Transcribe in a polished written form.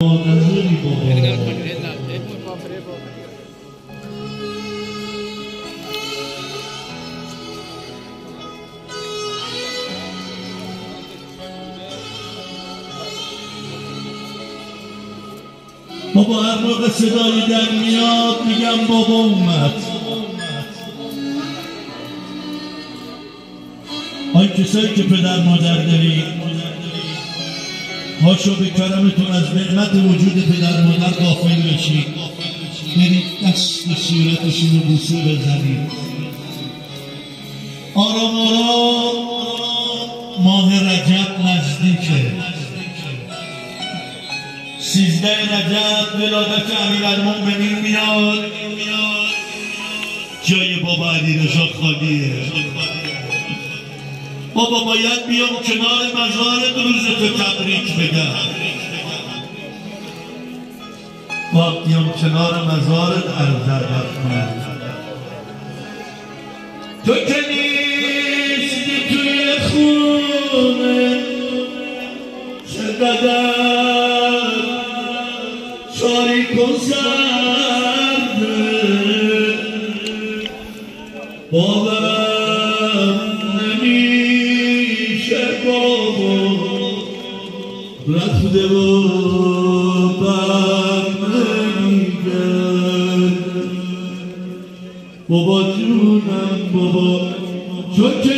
نظری بابا بابا هر موقع صدایی در میاد میگم بابا اومد. آی کسایی که پدر مادر دارید هاشو به کرمتون از نعمت وجود پدر مادر غافل بشید، برید دست به صورتشون رو بوسه بزنید. آرام آرام ماه رجب نزدیکه، 13 رجب ولادت امیرالمومنین میاد، جای بابا علیرضا خالیه. بابا باید بیام کنار مزارت روزت تبریک بگم، باید بیام کنار مزارت عرض ادب کنم. تو که نیستی توی خونه چقدر تاریک و سرده، باورم نمیشه بابا رفته و بر نمیگرد. بابا جونم بابا تو که